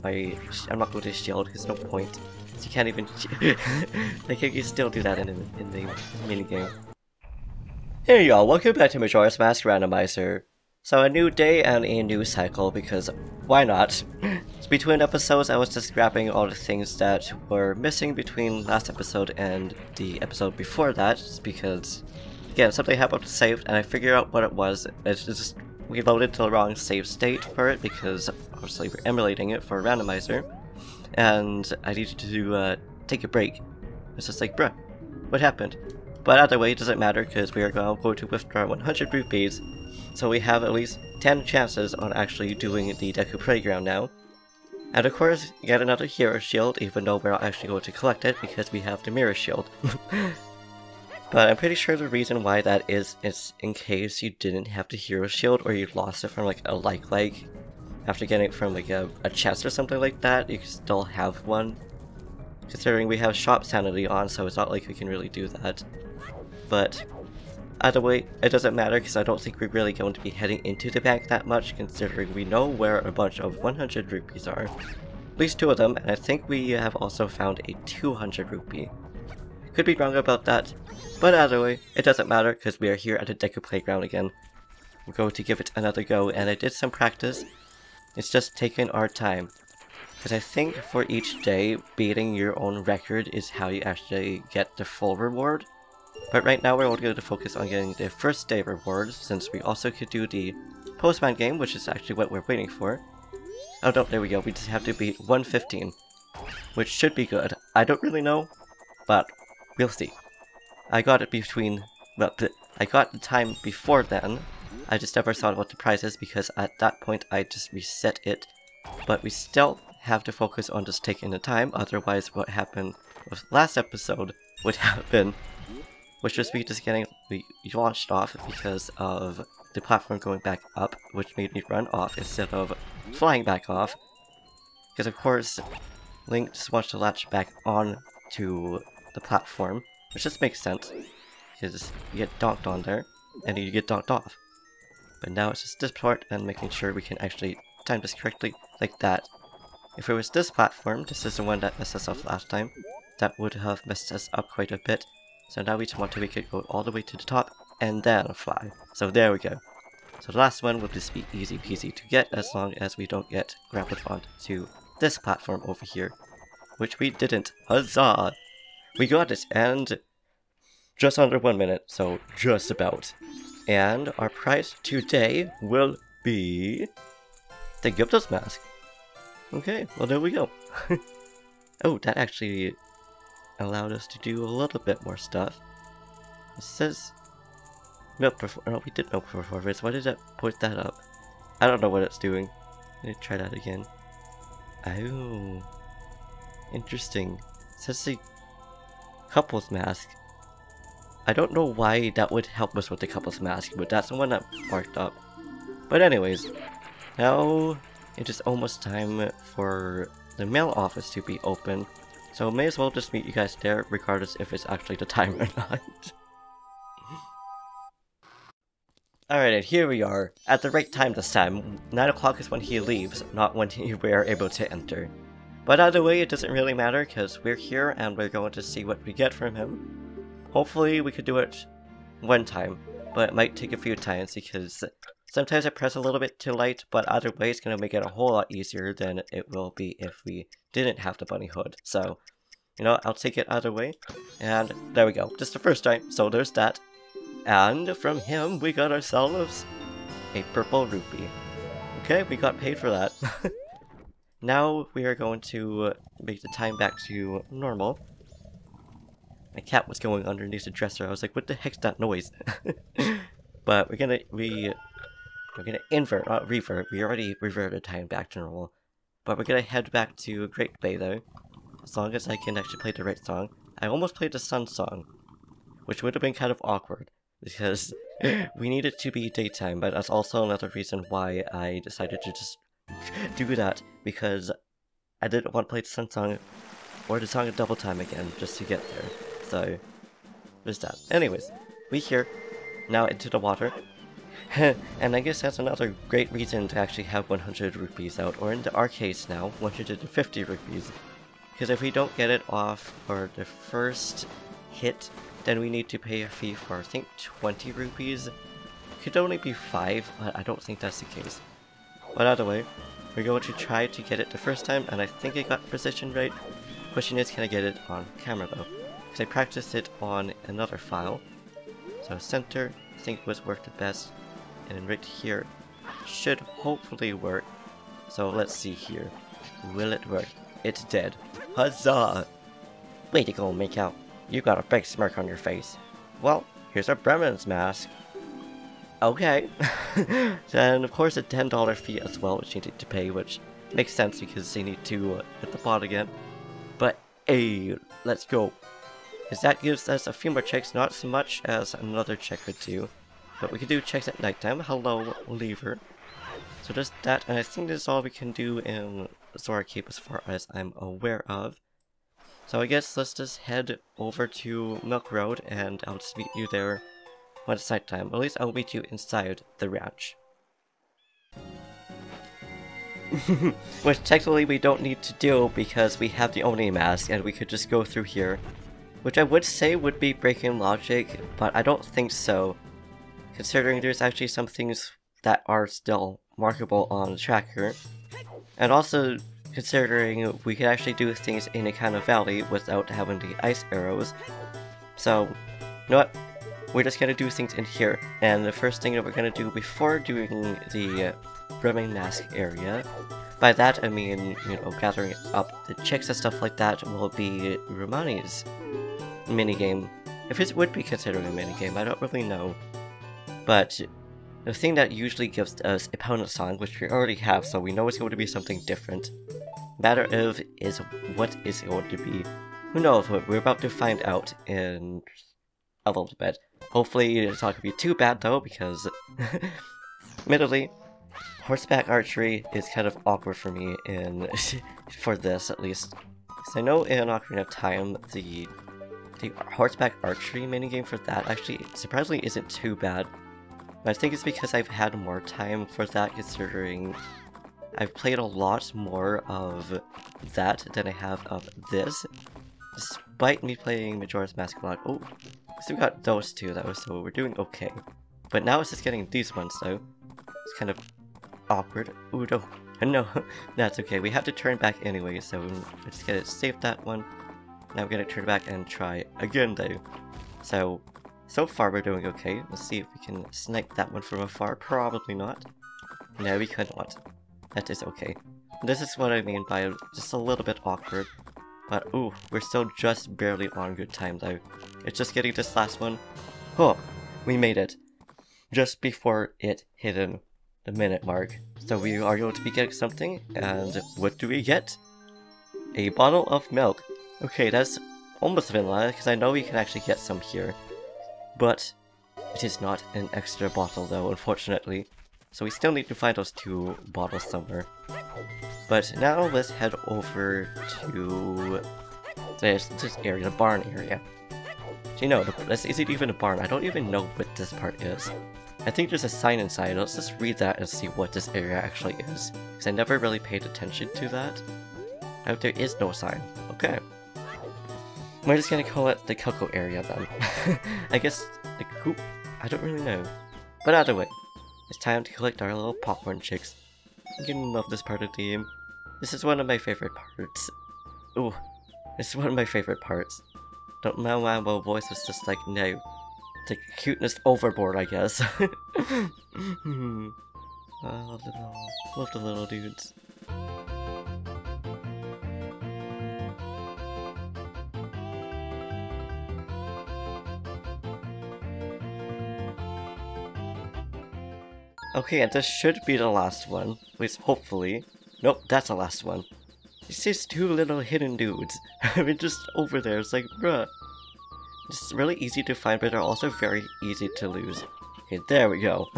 I'm not going to shield, there's no point. You can't even like you can still do that in the minigame. Hey y'all, welcome back to Majora's Mask Randomizer. So a new day and a new cycle, because why not? Between episodes I was just grabbing all the things that were missing between last episode and the episode before that, just because again something happened to save and I figured out what it was. It's just we loaded to the wrong save state for it because obviously we're emulating it for Randomizer. And I needed to take a break. It's just like, bruh, what happened? But either way, it doesn't matter because we are going to withdraw 100 rupees. So we have at least 10 chances on actually doing the Deku Playground now. And of course, get another Hero Shield, even though we're not actually going to collect it because we have the Mirror Shield. But I'm pretty sure the reason why that is in case you didn't have the Hero Shield or you lost it from like a like after getting it from like a chest or something like that, you can still have one. Considering we have Shop Sanity on, so it's not like we can really do that. But either way, it doesn't matter because I don't think we're really going to be heading into the bank that much, considering we know where a bunch of 100 rupees are. At least 2 of them, and I think we have also found a 200 rupee. Could be wrong about that, but either way, it doesn't matter because we are here at the Deku Playground again. We're going to give it another go, and I did some practice. It's just taking our time. Because I think for each day, beating your own record is how you actually get the full reward. But right now we're only going to focus on getting the first day reward, since we also could do the Postman game, which is actually what we're waiting for. Oh no, there we go, we just have to beat 115. Which should be good. I don't really know, but we'll see. I got it between, well, I got the time before then. I just never thought about the prizes because at that point I just reset it. But we still have to focus on just taking the time, otherwise what happened with last episode would happen. Which was we launched off because of the platform going back up, which made me run off instead of flying back off. Because of course, Link just wants to latch back on to the platform, which just makes sense. Because you get donked on there, and you get donked off. But now it's just this part and making sure we can actually time this correctly, like that. If it was this platform, this is the one that messed us up last time, that would have messed us up quite a bit. So now we just want to make it go all the way to the top, and then fly. So there we go. So the last one will just be easy peasy to get as long as we don't get grappled onto this platform over here. Which we didn't. Huzzah! We got it, and just under 1 minute, so just about. And our prize today will be the Gibo Mask. Okay, well there we go. Oh, that actually allowed us to do a little bit more stuff. It says milk no, we did milk performance. Why did that put that up? I don't know what it's doing. Let me try that again. Oh, interesting. It says the couple's mask. I don't know why that would help us with the couple's mask, but that's the one that marked up. But anyways, now it is almost time for the mail office to be open, so may as well just meet you guys there, regardless if it's actually the time or not. Alright, and here we are, at the right time this time. 9 o'clock is when he leaves, not when we are able to enter. But either way, it doesn't really matter, because we're here and we're going to see what we get from him. Hopefully we could do it one time, but it might take a few times because sometimes I press a little bit too light, but either way it's going to make it a whole lot easier than it will be if we didn't have the bunny hood. So, you know, I'll take it either way. And there we go, just the first time, so there's that. And from him we got ourselves a purple rupee. Okay, we got paid for that. Now we are going to make the time back to normal. My cat was going underneath the dresser. I was like, what the heck's that noise? But we're gonna invert, not revert. We already reverted time back to normal. But we're gonna head back to Great Bay though. As long as I can actually play the right song. I almost played the sun song, which would have been kind of awkward because we need it to be daytime, but that's also another reason why I decided to just do that, because I didn't want to play the sun song or the song a double time again just to get there. So there's that. Anyways, we here now into the water, And I guess that's another great reason to actually have 100 rupees out, or in the arcades now, 150 rupees. Because if we don't get it off for the first hit, then we need to pay a fee for, I think, 20 rupees. It could only be 5, but I don't think that's the case. But either way, we're going to try to get it the first time, and I think I got precision right. Question is, can I get it on camera though? Because I practiced it on another file. So center, I think was worked the best, and then right here should hopefully work. So let's see here. Will it work? It's dead. Huzzah! Way to go, Miko. You got a big smirk on your face. Well, here's our Bremen's mask. Okay. Then of course a $10 fee as well, which you need to pay, which makes sense because they need to hit the bot again. But hey, let's go. Because that gives us a few more checks, not as much as another check could do. But we can do checks at nighttime. Hello, lever. So just that, and I think this is all we can do in Zora Cape as far as I'm aware of. So I guess let's just head over to Milk Road, and I'll just meet you there when it's nighttime. At least I'll meet you inside the ranch. Which technically we don't need to do because we have the Oni mask and we could just go through here. Which I would say would be breaking logic, but I don't think so. Considering there's actually some things that are still markable on the tracker. And also considering we could actually do things in Ikana Valley without having the ice arrows. So, you know what? We're just gonna do things in here. And the first thing that we're gonna do before doing the Brimming Mask area, by that I mean, you know, gathering up the chicks and stuff like that, will be Romani's minigame. If it would be considered a minigame, I don't really know. But the thing that usually gives us opponent song, which we already have, so we know it's going to be something different. Matter of is what is it going to be. Who knows what we're about to find out in a little bit. Hopefully it's not going to be too bad though, because admittedly, horseback archery is kind of awkward for me in for this at least. Because I know in Ocarina of Time the horseback archery minigame for that actually surprisingly isn't too bad. But I think it's because I've had more time for that, considering I've played a lot more of that than I have of this. Despite me playing Majora's Mask a lot. Oh, so we got those two though, so we're doing okay. But now it's just getting these ones though. It's kind of awkward. Ooh, no, that's okay. We have to turn back anyway, so we're just gonna save that one. Now we're gonna turn back and try again though. So far we're doing okay. Let's see if we can snipe that one from afar. Probably not. No, we could not. That is okay. This is what I mean by just a little bit awkward. But ooh, we're still just barely on good time though. It's just getting this last one. Oh, we made it. Just before it hit in the minute mark. So we are going to be getting something, and what do we get? A bottle of milk. Okay, that's almost vanilla, because I know we can actually get some here. But it is not an extra bottle though, unfortunately. So we still need to find those two bottles somewhere. But now let's head over to this area, the barn area. So, you know, is it even a barn? I don't even know what this part is. I think there's a sign inside. Let's just read that and see what this area actually is. Because I never really paid attention to that. I hope there is no sign. Okay. We're just gonna call it the cocoa area then. I guess the coop? I don't really know. But either way, it's time to collect our little popcorn chicks. I'm gonna love this part of the game. This is one of my favorite parts. Ooh, this is one of my favorite parts. Don't know why my voice was just like, no. Take cuteness overboard, I guess. I love the little dudes. Okay, and this should be the last one, at least hopefully. Nope, that's the last one. It's just two little hidden dudes. I mean, just over there, it's like, bruh. It's really easy to find, but they're also very easy to lose. Okay, there we go.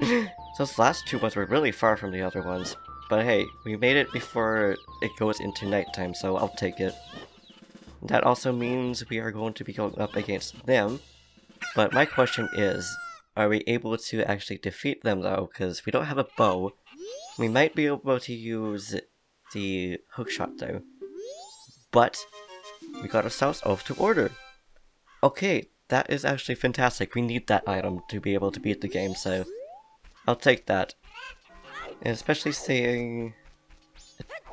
So those last two ones were really far from the other ones. But hey, we made it before it goes into nighttime, so I'll take it. That also means we are going to be going up against them. But my question is, are we able to actually defeat them though, because we don't have a bow. We might be able to use the hookshot though. But we got ourselves off to order. Okay, that is actually fantastic. We need that item to be able to beat the game, so I'll take that. And especially saying,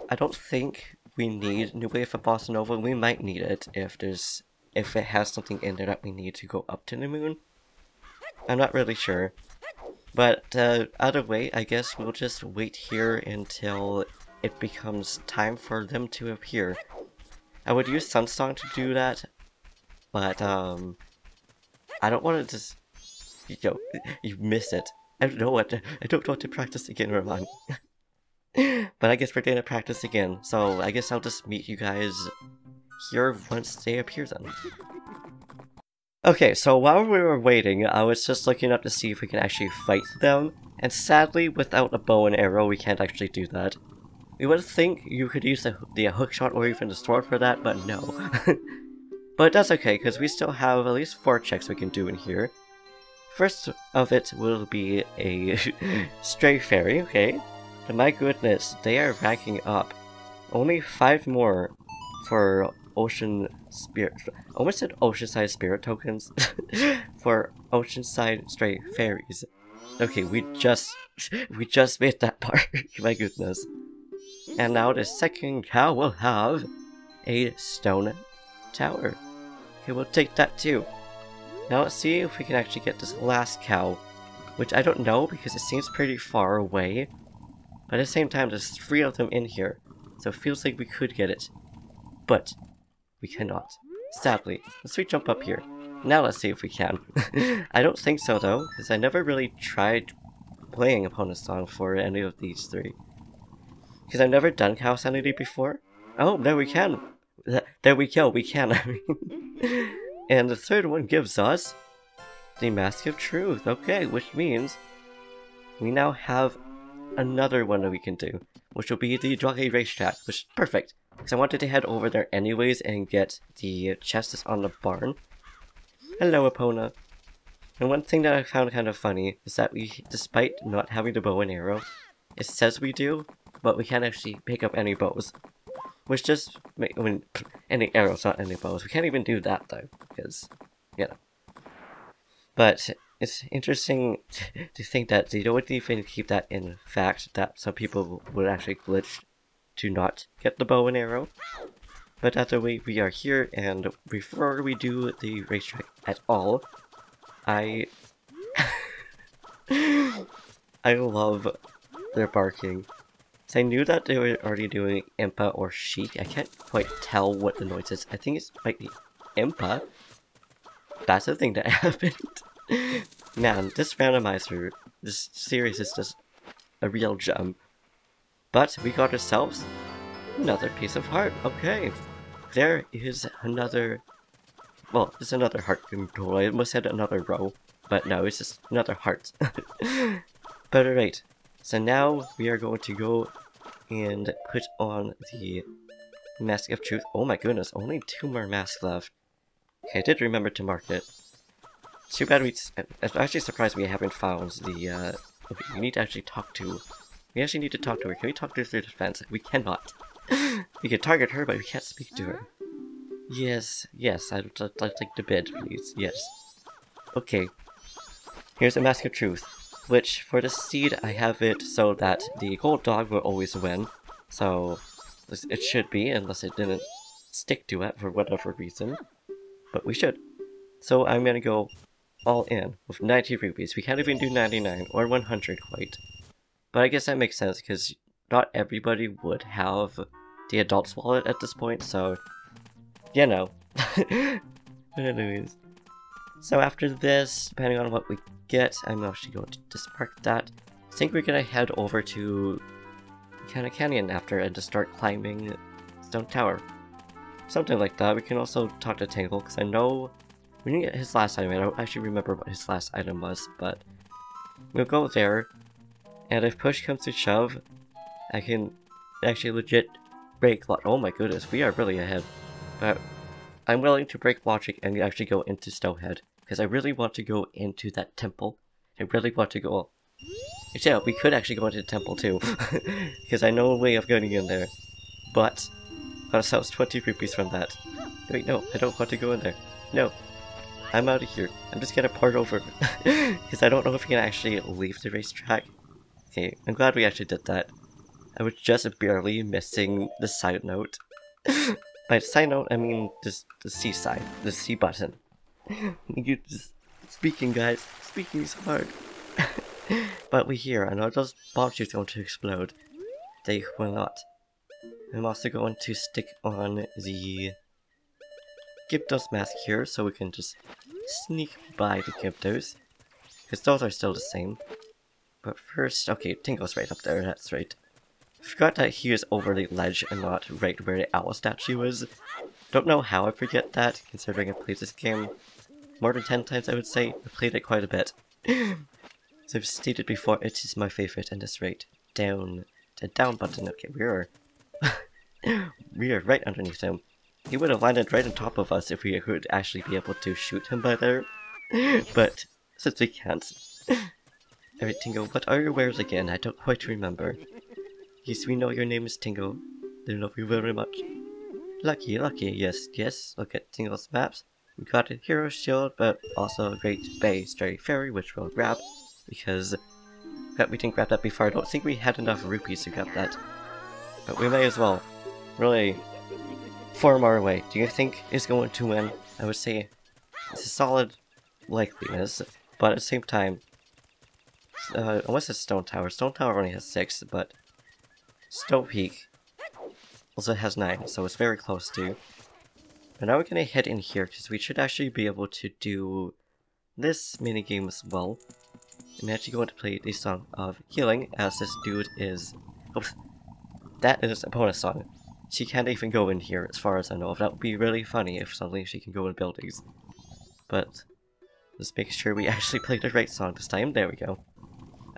I don't think we need New Wave of Bossa Nova. We might need it if it has something in there that we need to go up to the moon. I'm not really sure. But either way, I guess we'll just wait here until it becomes time for them to appear. I would use Sunsong to do that, but I don't want to just... Yo, you miss it. I don't know what to practice again, Romani. But I guess we're gonna practice again, so I guess I'll just meet you guys here once they appear then. Okay, so while we were waiting, I was just looking up to see if we can actually fight them, and sadly, without a bow and arrow, we can't actually do that. You would think you could use the hookshot or even the sword for that, but no. But that's okay, because we still have at least 4 checks we can do in here. First of it will be a stray fairy, okay? And my goodness, they are ranking up. Only 5 more for ocean spirit. I almost said oceanside spirit tokens for oceanside stray fairies. Okay, we just made that part. My goodness. And now the second cow will have a stone tower. Okay, we'll take that too. Now let's see if we can actually get this last cow, which I don't know because it seems pretty far away. But at the same time, there's 3 of them in here, so it feels like we could get it. But we cannot, sadly. Let's jump up here. Now let's see if we can. I don't think so though, because I never really tried playing Opponent Song for any of these 3. Because I've never done Cow Sanity before. Oh, there we can! There we go, we can, I mean. And the third one gives us the Mask of Truth, okay, which means we now have another one that we can do, which will be the Jockey Racetrack, which is perfect, because I wanted to head over there anyways and get the chest that's on the barn. Hello, Epona. And one thing that I found kind of funny is that we, despite not having the bow and arrow, it says we do, but we can't actually pick up any bows. Which just, any arrows, not any bows. We can't even do that though, because, you know. But it's interesting to think that they don't even keep that in fact, that some people would actually glitch to not get the bow and arrow. But either way, we are here, and before we do the racetrack at all, I love their barking. So I knew that they were already doing Impa or Sheik. I can't quite tell what the noise is. I think it might be Impa. That's the thing that happened. Man, this randomizer, this series is just a real gem. But we got ourselves another piece of heart. Okay. There is another... Well, it's another heart control. I almost said another row. But no, it's just another heart. But alright. So now we are going to go and put on the Mask of Truth. Oh my goodness, only 2 more masks left. Okay, I did remember to mark it. Too bad I'm actually surprised we haven't found the, okay, we need to actually talk to... We actually need to talk to her. Can we talk to her through the fence? We cannot. We can target her, but we can't speak to her. Yes, I'd like to bid, please. Yes. Okay. Here's a Mask of Truth. Which, for the seed, I have it so that the gold dog will always win. So, it should be, unless it didn't stick to it for whatever reason. But we should. So I'm gonna go all in with 90 rupees. We can't even do 99 or 100 quite. But I guess that makes sense, because not everybody would have the adult's wallet at this point, so... You know. But anyways. So after this, depending on what we get, I'm actually going to dispark that. I think we're gonna head over to Ikana Canyon after and just start climbing Stone Tower. Something like that. We can also talk to Tangle, because I know we didn't get his last item. I don't actually remember what his last item was, but we'll go there, and if push comes to shove, I can actually legit break oh my goodness, we are really ahead. But I'm willing to break logic and actually go into Stowhead, because I really want to go into that temple I really want to go. Yeah, we could actually go into the temple too, because I know a way of getting in there. But got ourselves 20 rupees from that. Wait, no, I don't want to go in there. No, I'm out of here. I'm just gonna part over, because I don't know if we can actually leave the racetrack. Okay, I'm glad we actually did that. I was just barely missing the side note. By the side note, I mean just the C side, the C button. You just speaking, guys. Speaking is hard. But we hear, I know those bombs are going to explode. They will not. I'm also going to stick on the Gibo Mask here, so we can just sneak by the Gibos. Because those are still the same. But first, okay, Tingo's right up there, that's right. I forgot that he is over the ledge and not right where the owl statue is. Don't know how I forget that, considering I played this game more than 10 times, I would say. I played it quite a bit. As I've stated before, it is my favorite in this rate. Down. The down button. Okay, we are right underneath him. He would have landed right on top of us if we could actually be able to shoot him by there. But since we can't. Alright, Tingo, what are your wares again? I don't quite remember. Yes, we know your name is Tingo. They love you very much. Lucky, yes. Look at Tingo's maps. We got a hero shield, but also a great bay stray fairy, which we'll grab, because we didn't grab that before. I don't think we had enough rupees to grab that. But we may as well really form our way. Do you think it's going to win? I would say it's a solid likeliness, but at the same time, unless it's Stone Tower. Stone Tower only has 6, but Stone Peak also has 9, so it's very close to. But now we're gonna head in here, because we should actually be able to do this minigame as well. I'm actually going to play the Song of Healing, as this dude is... Oops. That is a bonus song. She can't even go in here, as far as I know. That would be really funny if suddenly she can go in buildings. But let's make sure we actually play the right song this time. There we go.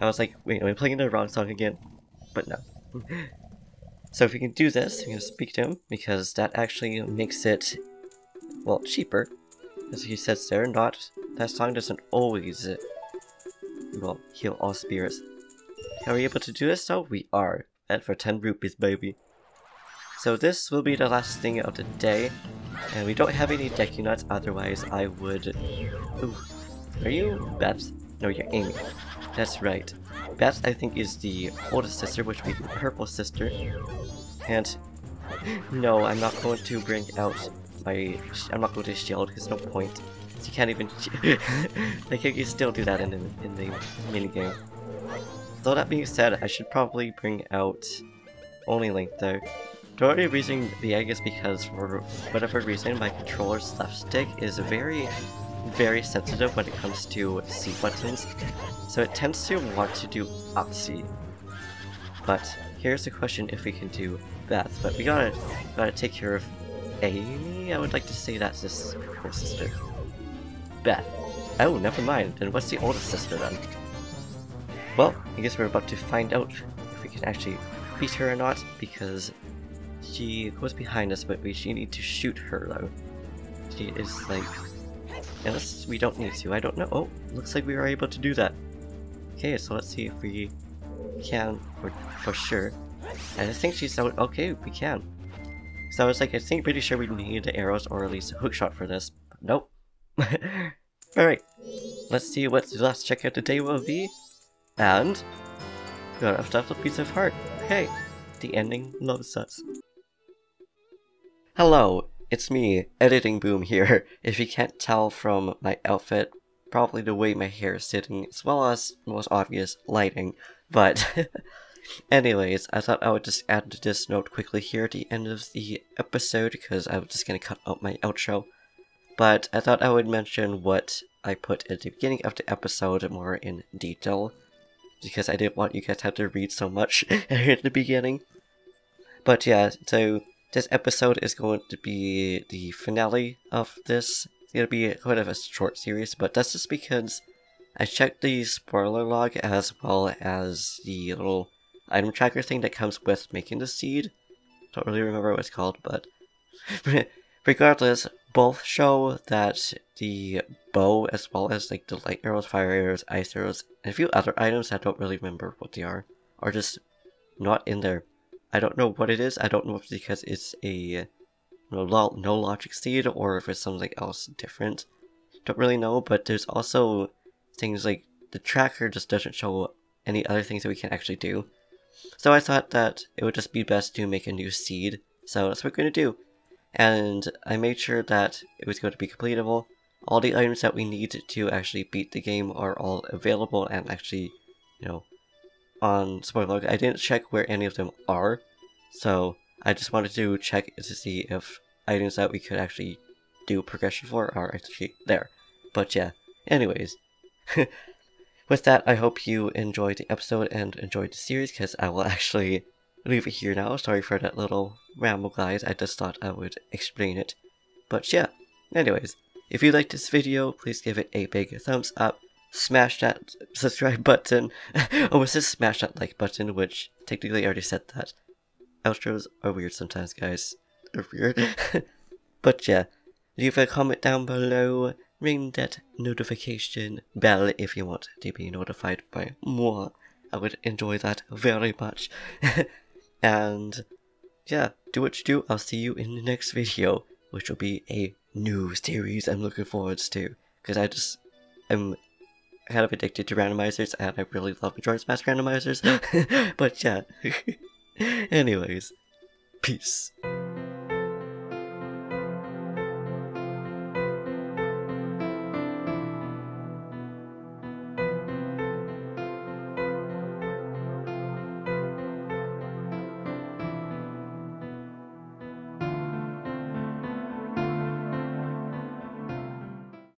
I was like, wait, am I playing the wrong song again? But no. So if we can do this, I'm going to speak to him, because that actually makes it, well, cheaper. As he says there, that song doesn't always, well, heal all spirits. Are we able to do this though? We are. And for 10 rupees, baby. So this will be the last thing of the day. And we don't have any deku nuts, otherwise I would... Ooh. Are you Beth? No, you're Amy. That's right. Beth, I think, is the oldest sister, which would be the purple sister. And no, I'm not going to bring out my... I'm not going to shield, because no point. You can't even... like, you can still do that in the minigame. Though that being said, I should probably bring out only Link though. The only reason being is because for whatever reason my controller's left stick is very sensitive when it comes to C buttons. So it tends to want to do up C. But here's the question if we can do Beth, but we gotta take care of Amy. I would like to say that's this little sister. Beth. Oh, never mind. Then what's the oldest sister then? Well, I guess we're about to find out if we can actually beat her or not, because she goes behind us, but we need to shoot her though. She is like... Unless we don't need to, I don't know. Oh, looks like we are able to do that. Okay, so let's see if we can for sure. And I think she's out. Okay, we can. So I was like, pretty sure we need the arrows or at least a hookshot for this. But nope. Alright, let's see what the last checkout today will be. And got a stuffed piece of heart. Hey, the ending loves us. Hello, it's me, Editing Boom here. If you can't tell from my outfit, probably the way my hair is sitting, as well as most obvious lighting. But anyways, I thought I would just add this note quickly here at the end of the episode, because I was just gonna cut out my outro. But I thought I would mention what I put at the beginning of the episode more in detail, because I didn't want you guys to have to read so much at the beginning. But yeah, so this episode is going to be the finale of this. It's going to be kind of a short series, but that's just because I checked the spoiler log as well as the little item tracker thing that comes with making the seed. Don't really remember what it's called, but Regardless, both show that the bow, as well as like the light arrows, fire arrows, ice arrows, and a few other items I don't really remember what they are just not in there. I don't know what it is. I don't know if it's because it's a no logic seed or if it's something else different. Don't really know, but there's also things like the tracker just doesn't show any other things that we can actually do. So I thought that it would just be best to make a new seed, so that's what we're going to do. And I made sure that it was going to be completable. All the items that we need to actually beat the game are all available and actually, you know, on spoiler. I didn't check where any of them are, so I just wanted to check to see if items that we could actually do progression for are actually there. But yeah, anyways. With that, I hope you enjoyed the episode and enjoyed the series, because I will actually leave it here now. Sorry for that little ramble, guys. I just thought I would explain it. But yeah, anyways, if you liked this video, please give it a big thumbs up. Smash that subscribe button. Oh, it says smash that like button, which technically I already said that. Outros are weird sometimes, guys. They're weird. But yeah, leave a comment down below. Ring that notification bell if you want to be notified by more. I would enjoy that very much. And yeah, do what you do. I'll see you in the next video, which will be a new series I'm looking forward to. Because I'm kind of addicted to randomizers and I really love Majora's Mask randomizers. But yeah. Anyways, peace.